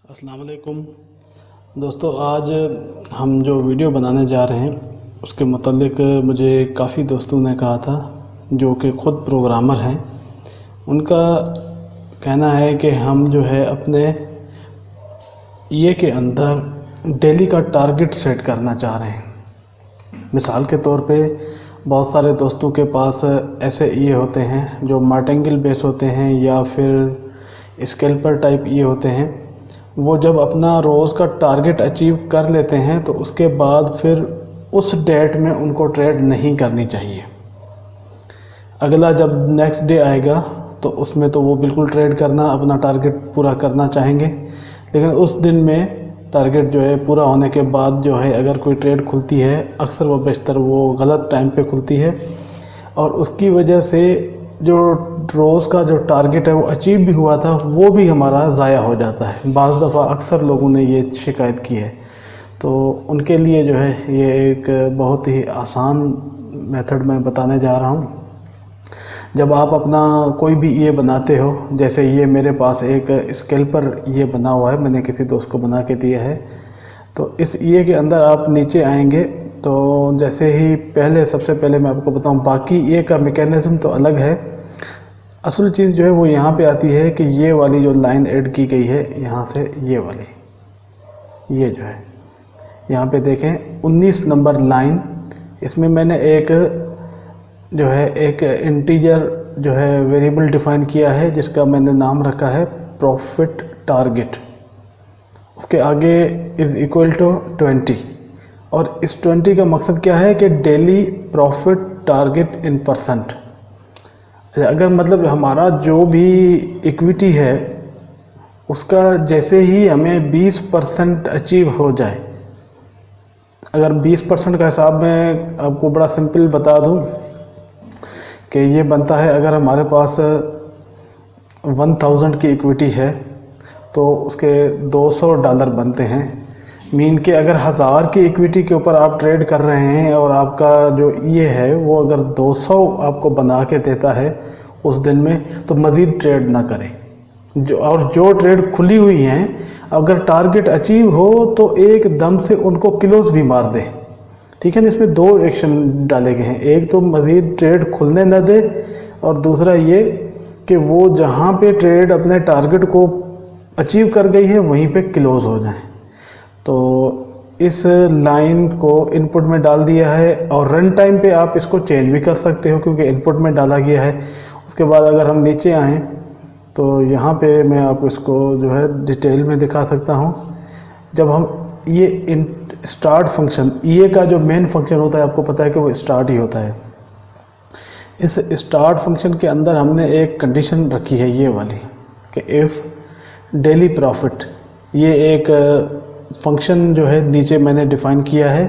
अस्सलाम वालेकुम दोस्तों। आज हम जो वीडियो बनाने जा रहे हैं उसके मतलब मुझे काफ़ी दोस्तों ने कहा था जो कि ख़ुद प्रोग्रामर हैं। उनका कहना है कि हम जो है अपने ईए के अंदर डेली का टारगेट सेट करना चाह रहे हैं। मिसाल के तौर पे बहुत सारे दोस्तों के पास ऐसे ईए होते हैं जो मार्टिंगल बेस होते हैं या फिर स्कैल्पर टाइप ईए होते हैं। वो जब अपना रोज़ का टारगेट अचीव कर लेते हैं तो उसके बाद फिर उस डेट में उनको ट्रेड नहीं करनी चाहिए। अगला जब नेक्स्ट डे आएगा तो उसमें तो वो बिल्कुल ट्रेड करना, अपना टारगेट पूरा करना चाहेंगे, लेकिन उस दिन में टारगेट जो है पूरा होने के बाद जो है अगर कोई ट्रेड खुलती है, अक्सर व बेशतर वो गलत टाइम पे खुलती है और उसकी वजह से जो रोज़ का जो टारगेट है वो अचीव भी हुआ था वो भी हमारा ज़ाया हो जाता है। बाज़ दफ़ा अक्सर लोगों ने ये शिकायत की है। तो उनके लिए जो है ये एक बहुत ही आसान मेथड मैं बताने जा रहा हूँ। जब आप अपना कोई भी ये बनाते हो, जैसे ये मेरे पास एक स्कैल्पर ये बना हुआ है, मैंने किसी दोस्त को बना के दिया है। तो इस ये के अंदर आप नीचे आएंगे तो जैसे ही सबसे पहले मैं आपको बताऊं, बाकी ये का मैकेनिज़्म तो अलग है। असल चीज़ जो है वो यहाँ पे आती है कि ये वाली जो लाइन ऐड की गई है यहाँ से, ये वाली, ये जो है यहाँ पे देखें 19 नंबर लाइन, इसमें मैंने एक जो है एक इंटीजर जो है वेरिएबल डिफ़ाइन किया है जिसका मैंने नाम रखा है प्रॉफिट टारगेट। उसके आगे इज़ इक्वल टू 20 और इस 20 का मकसद क्या है कि डेली प्रॉफिट टारगेट इन परसेंट। अगर मतलब हमारा जो भी इक्विटी है उसका जैसे ही हमें 20% अचीव हो जाए, अगर 20% का हिसाब मैं आपको बड़ा सिंपल बता दूं कि ये बनता है, अगर हमारे पास 1000 की इक्विटी है तो उसके $200 बनते हैं। मीन के अगर 1000 की इक्विटी के ऊपर आप ट्रेड कर रहे हैं और आपका जो ये है वो अगर 200 आपको बना के देता है उस दिन में, तो मज़ीद ट्रेड ना करें। जो ट्रेड खुली हुई हैं अगर टारगेट अचीव हो तो एकदम से उनको क्लोज भी मार दे। ठीक है ना, इसमें दो एक्शन डाले गए हैं, एक तो मज़ीद ट्रेड खुलने न दे और दूसरा ये कि वो जहाँ पे ट्रेड अपने टारगेट को अचीव कर गई है वहीं पे क्लोज़ हो जाए। तो इस लाइन को इनपुट में डाल दिया है और रन टाइम पे आप इसको चेंज भी कर सकते हो क्योंकि इनपुट में डाला गया है। उसके बाद अगर हम नीचे आएँ तो यहाँ पे मैं आपको इसको जो है डिटेल में दिखा सकता हूँ। जब हम ये स्टार्ट फंक्शन, ये का जो मेन फंक्शन होता है आपको पता है कि वो स्टार्ट ही होता है। इस स्टार्ट फंक्शन के अंदर हमने एक कंडीशन रखी है ये वाली कि इफ़ डेली प्रॉफिट, ये एक फंक्शन जो है नीचे मैंने डिफ़ाइन किया है।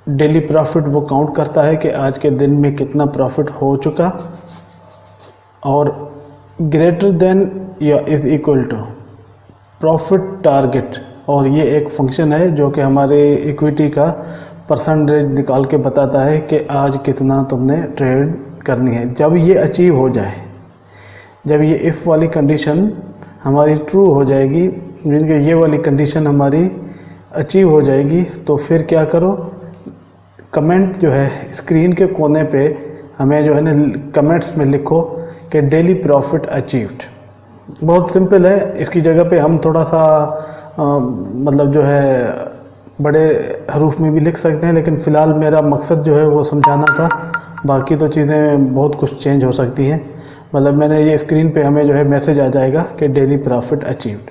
डेली प्रॉफिट वो काउंट करता है कि आज के दिन में कितना प्रॉफिट हो चुका और ग्रेटर देन या is equal to profit target. और ये एक फंक्शन है जो कि हमारे इक्विटी का परसेंटेज निकाल के बताता है कि आज कितना तुमने ट्रेड करनी है। जब ये अचीव हो जाए, जब ये इफ़ वाली कंडीशन हमारी ट्रू हो जाएगी, मीन कि ये वाली कंडीशन हमारी अचीव हो जाएगी, तो फिर क्या करो, कमेंट जो है स्क्रीन के कोने पे हमें जो है ना कमेंट्स में लिखो कि डेली प्रॉफिट अचीव्ड। बहुत सिंपल है, इसकी जगह पे हम थोड़ा सा मतलब जो है बड़े हरूफ में भी लिख सकते हैं, लेकिन फ़िलहाल मेरा मकसद जो है वो समझाना था। बाकी तो चीज़ें बहुत कुछ चेंज हो सकती हैं। मतलब मैंने ये स्क्रीन पे हमें जो है मैसेज आ जाएगा कि डेली प्रॉफिट अचीव्ड।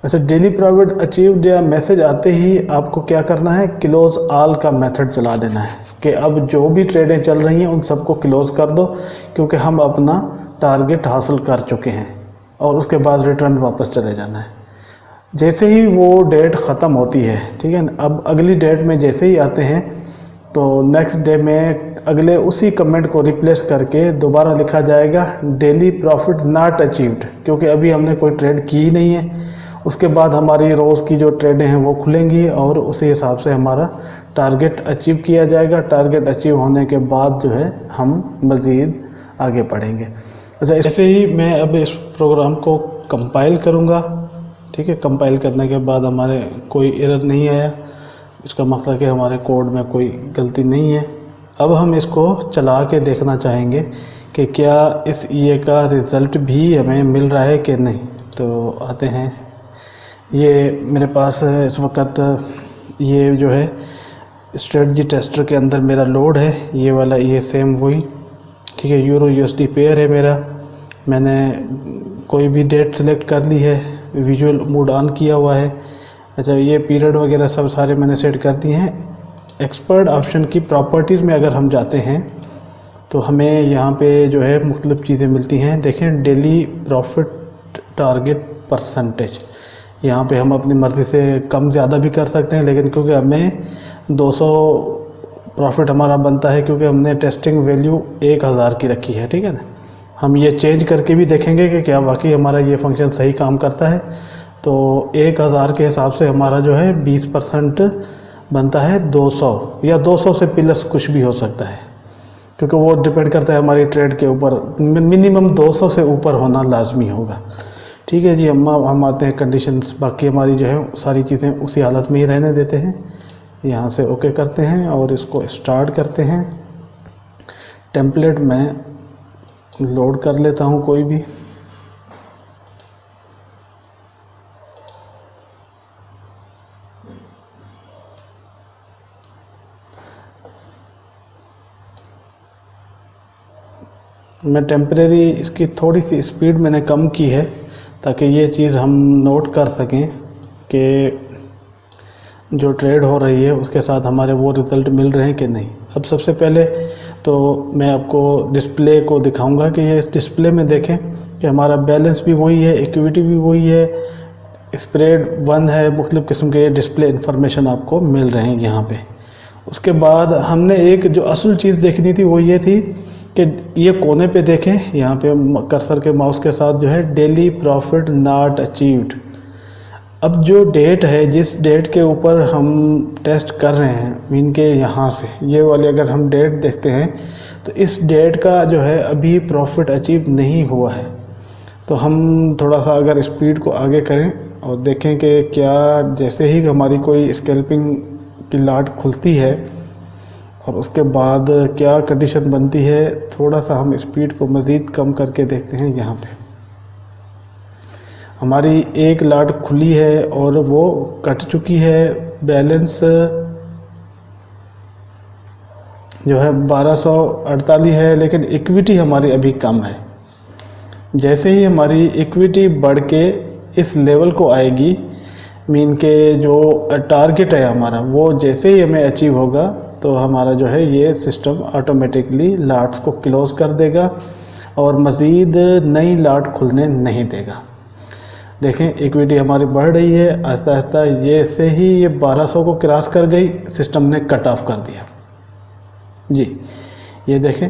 अच्छा, डेली प्रॉफिट अचीव्ड या मैसेज आते ही आपको क्या करना है, क्लोज़ ऑल का मेथड चला देना है कि अब जो भी ट्रेडें चल रही हैं उन सबको क्लोज़ कर दो क्योंकि हम अपना टारगेट हासिल कर चुके हैं और उसके बाद रिटर्न वापस चले जाना है। जैसे ही वो डेट ख़त्म होती है, ठीक है ना, अब अगली डेट में जैसे ही आते हैं तो नेक्स्ट डे में अगले उसी कमेंट को रिप्लेस करके दोबारा लिखा जाएगा डेली प्रॉफिट नॉट अचीव्ड, क्योंकि अभी हमने कोई ट्रेड की ही नहीं है। उसके बाद हमारी रोज़ की जो ट्रेडें हैं वो खुलेंगी और उसी हिसाब से हमारा टारगेट अचीव किया जाएगा। टारगेट अचीव होने के बाद जो है हम मज़ीद आगे बढ़ेंगे। अच्छा, ऐसे ही मैं अब इस प्रोग्राम को कंपाइल करूँगा, ठीक है। कंपाइल करने के बाद हमारे कोई एरर नहीं आया, इसका मतलब कि हमारे कोड में कोई गलती नहीं है। अब हम इसको चला के देखना चाहेंगे कि क्या इस ईए का रिज़ल्ट भी हमें मिल रहा है कि नहीं। तो आते हैं, ये मेरे पास इस वक्त ये जो है स्ट्रेटजी टेस्टर के अंदर मेरा लोड है, ये वाला ये सेम वही, ठीक है। यूरो यूएसडी पेयर है मेरा, मैंने कोई भी डेट सेलेक्ट कर ली है, विजुअल मोड ऑन किया हुआ है। अच्छा, ये पीरियड वगैरह सब सारे मैंने सेट कर दिए हैं। एक्सपर्ट ऑप्शन की प्रॉपर्टीज़ में अगर हम जाते हैं तो हमें यहाँ पे जो है मुख्तलिफ़ चीज़ें मिलती हैं। देखें, डेली प्रॉफिट टारगेट परसेंटेज, यहाँ पे हम अपनी मर्ज़ी से कम ज़्यादा भी कर सकते हैं, लेकिन क्योंकि हमें 200 प्रॉफिट हमारा बनता है, क्योंकि हमने टेस्टिंग वैल्यू 1000 की रखी है, ठीक है ना। हम ये चेंज करके भी देखेंगे कि क्या वाकई हमारा ये फंक्शन सही काम करता है। तो 1000 के हिसाब से हमारा जो है 20% बनता है 200, या 200 से प्लस कुछ भी हो सकता है, क्योंकि वो डिपेंड करता है हमारी ट्रेड के ऊपर। मिनिमम 200 से ऊपर होना लाजमी होगा, ठीक है जी। हम आते हैं कंडीशंस, बाकी हमारी जो है सारी चीज़ें उसी हालत में ही रहने देते हैं। यहाँ से ओके करते हैं और इसको स्टार्ट करते हैं। टेम्पलेट में लोड कर लेता हूँ कोई भी। मैं टेम्परेरी इसकी थोड़ी सी स्पीड मैंने कम की है, ताकि ये चीज़ हम नोट कर सकें कि जो ट्रेड हो रही है उसके साथ हमारे वो रिज़ल्ट मिल रहे हैं कि नहीं। अब सबसे पहले तो मैं आपको डिस्प्ले को दिखाऊंगा कि ये इस डिस्प्ले में देखें कि हमारा बैलेंस भी वही है, इक्विटी भी वही है, स्प्रेड 1 है, मुख्तलिफ़ किस्म के डिस्प्ले इंफॉर्मेशन आपको मिल रहे हैं यहाँ पे। उसके बाद हमने एक जो असल चीज़ देखनी थी वो ये थी कि ये कोने पे देखें, यहाँ पे कर्सर के माउस के साथ जो है डेली प्रॉफिट नॉट अचीव्ड। अब जो डेट है, जिस डेट के ऊपर हम टेस्ट कर रहे हैं, मीन के यहाँ से ये वाली अगर हम डेट देखते हैं तो इस डेट का जो है अभी प्रॉफिट अचीव नहीं हुआ है। तो हम थोड़ा सा अगर स्पीड को आगे करें और देखें कि क्या जैसे ही हमारी कोई स्कैल्पिंग की लाट खुलती है और उसके बाद क्या कंडीशन बनती है, थोड़ा सा हम स्पीड को मज़ीद कम करके देखते हैं। यहाँ पे हमारी एक लाट खुली है और वो कट चुकी है, बैलेंस जो है 1248 है, लेकिन इक्विटी हमारी अभी कम है। जैसे ही हमारी इक्विटी बढ़ के इस लेवल को आएगी, मीन के जो टारगेट है हमारा वो जैसे ही हमें अचीव होगा, तो हमारा जो है ये सिस्टम ऑटोमेटिकली लाट्स को क्लोज़ कर देगा और मज़ीद नई लाट खुलने नहीं देगा। देखें, इक्विटी हमारी बढ़ रही है आहिस्ता आहिस्ता। जैसे ही ये 1200 को क्रॉस कर गई, सिस्टम ने कट ऑफ कर दिया जी। ये देखें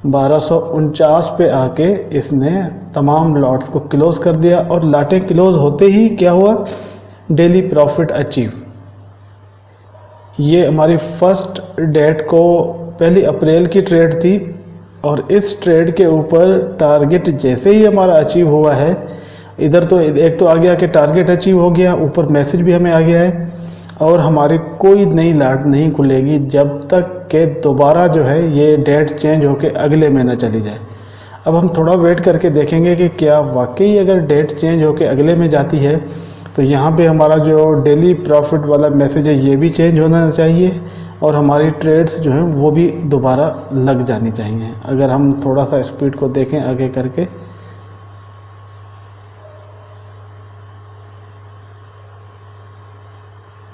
1249 पे आके इसने तमाम लॉट्स को क्लोज़ कर दिया, और लाटें क्लोज़ होते ही क्या हुआ, डेली प्रॉफिट अचीव। ये हमारी फर्स्ट डेट को 1 अप्रैल की ट्रेड थी, और इस ट्रेड के ऊपर टारगेट जैसे ही हमारा अचीव हुआ है, इधर तो एक तो आ गया कि टारगेट अचीव हो गया, ऊपर मैसेज भी हमें आ गया है, और हमारी कोई नई लाट नहीं खुलेगी जब तक कि दोबारा जो है ये डेट चेंज होके अगले महीना चली जाए। अब हम थोड़ा वेट करके देखेंगे कि क्या वाकई अगर डेट चेंज होके अगले में जाती है तो यहाँ पे हमारा जो डेली प्रॉफिट वाला मैसेज है ये भी चेंज होना चाहिए, और हमारी ट्रेड्स जो हैं वो भी दोबारा लग जानी चाहिए। अगर हम थोड़ा सा स्पीड को देखें आगे करके,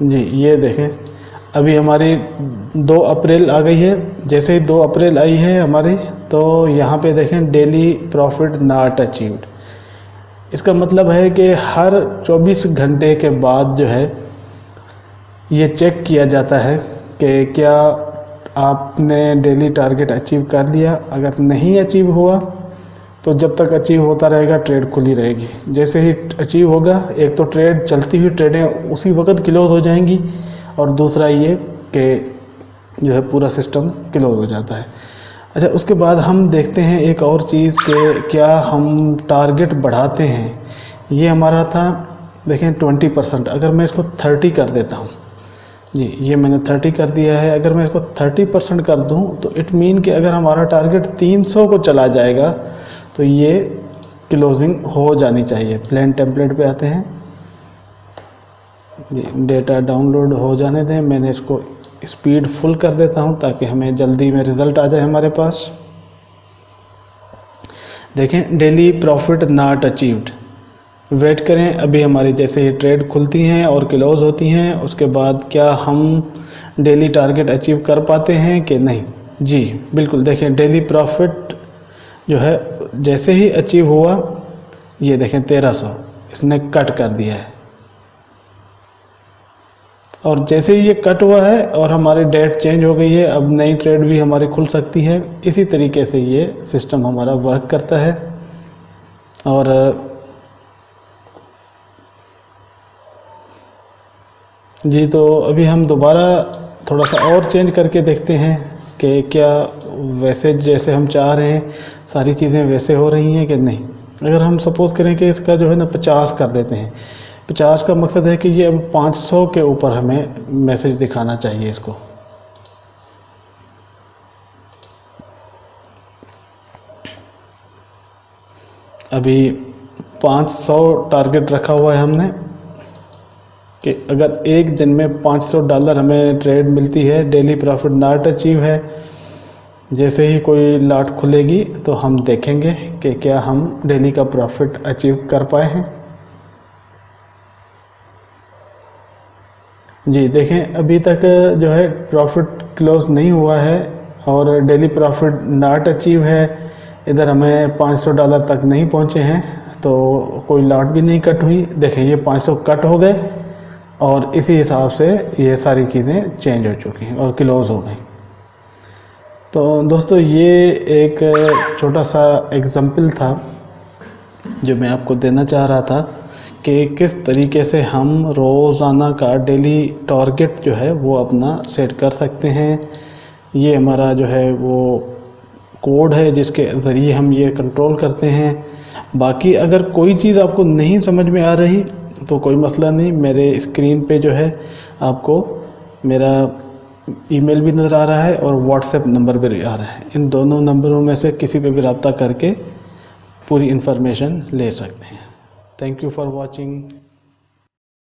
जी ये देखें अभी हमारी 2 अप्रैल आ गई है। जैसे ही 2 अप्रैल आई है हमारी, तो यहाँ पे देखें डेली प्रॉफिट नॉट अचीव्ड। इसका मतलब है कि हर 24 घंटे के बाद जो है ये चेक किया जाता है कि क्या आपने डेली टारगेट अचीव कर लिया। अगर नहीं अचीव हुआ तो जब तक अचीव होता रहेगा ट्रेड खुली रहेगी। जैसे ही अचीव होगा, एक तो ट्रेड चलती हुई ट्रेडें उसी वक्त क्लोज हो जाएंगी, और दूसरा ये कि जो है पूरा सिस्टम क्लोज हो जाता है। अच्छा, उसके बाद हम देखते हैं एक और चीज़ कि क्या हम टारगेट बढ़ाते हैं। ये हमारा था देखें 20%, अगर मैं इसको 30 कर देता हूँ जी, ये मैंने 30 कर दिया है। अगर मैं इसको 30% कर दूँ तो इट मीन कि अगर हमारा टारगेट 300 को चला जाएगा तो ये क्लोजिंग हो जानी चाहिए। प्लेन टेम्पलेट पे आते हैं जी, डेटा डाउनलोड हो जाने दें। मैंने इसको स्पीड फुल कर देता हूं ताकि हमें जल्दी में रिज़ल्ट आ जाए हमारे पास। देखें daily profit not achieved, wait करें। अभी हमारी जैसे ही ट्रेड खुलती हैं और क्लोज होती हैं उसके बाद क्या हम डेली टारगेट अचीव कर पाते हैं कि नहीं। जी बिल्कुल, देखें डेली प्रॉफिट जो है जैसे ही अचीव हुआ, ये देखें 1300 इसने कट कर दिया है, और जैसे ही ये कट हुआ है और हमारी डेट चेंज हो गई है, अब नई ट्रेड भी हमारी खुल सकती है। इसी तरीके से ये सिस्टम हमारा वर्क करता है। और जी तो अभी हम दोबारा थोड़ा सा और चेंज करके देखते हैं कि क्या वैसे जैसे हम चाह रहे हैं सारी चीज़ें वैसे हो रही हैं कि नहीं। अगर हम सपोज़ करें कि इसका जो है ना 50 कर देते हैं, 50 का मकसद है कि ये अब 500 के ऊपर हमें मैसेज दिखाना चाहिए इसको। अभी 500 टारगेट रखा हुआ है हमने कि अगर एक दिन में $500 हमें ट्रेड मिलती है, डेली प्रॉफिट नॉट अचीव है। जैसे ही कोई लॉट खुलेगी तो हम देखेंगे कि क्या हम डेली का प्रॉफिट अचीव कर पाए हैं। जी देखें अभी तक जो है प्रॉफिट क्लोज नहीं हुआ है और डेली प्रॉफिट नॉट अचीव है। इधर हमें $500 तक नहीं पहुंचे हैं तो कोई लॉट भी नहीं कट हुई। देखें ये 500 कट हो गए और इसी हिसाब से ये सारी चीज़ें चेंज हो चुकी हैं और क्लोज हो गई। तो दोस्तों ये एक छोटा सा एग्जाम्पल था जो मैं आपको देना चाह रहा था कि किस तरीके से हम रोज़ाना का डेली टारगेट जो है वो अपना सेट कर सकते हैं। ये हमारा जो है वो कोड है जिसके ज़रिए हम ये कंट्रोल करते हैं। बाकी अगर कोई चीज़ आपको नहीं समझ में आ रही तो कोई मसला नहीं, मेरे स्क्रीन पे जो है आपको मेरा ईमेल भी नज़र आ रहा है और व्हाट्सएप नंबर भी आ रहा है। इन दोनों नंबरों में से किसी पे भी रब्ता करके पूरी इन्फॉर्मेशन ले सकते हैं। Thank you for watching.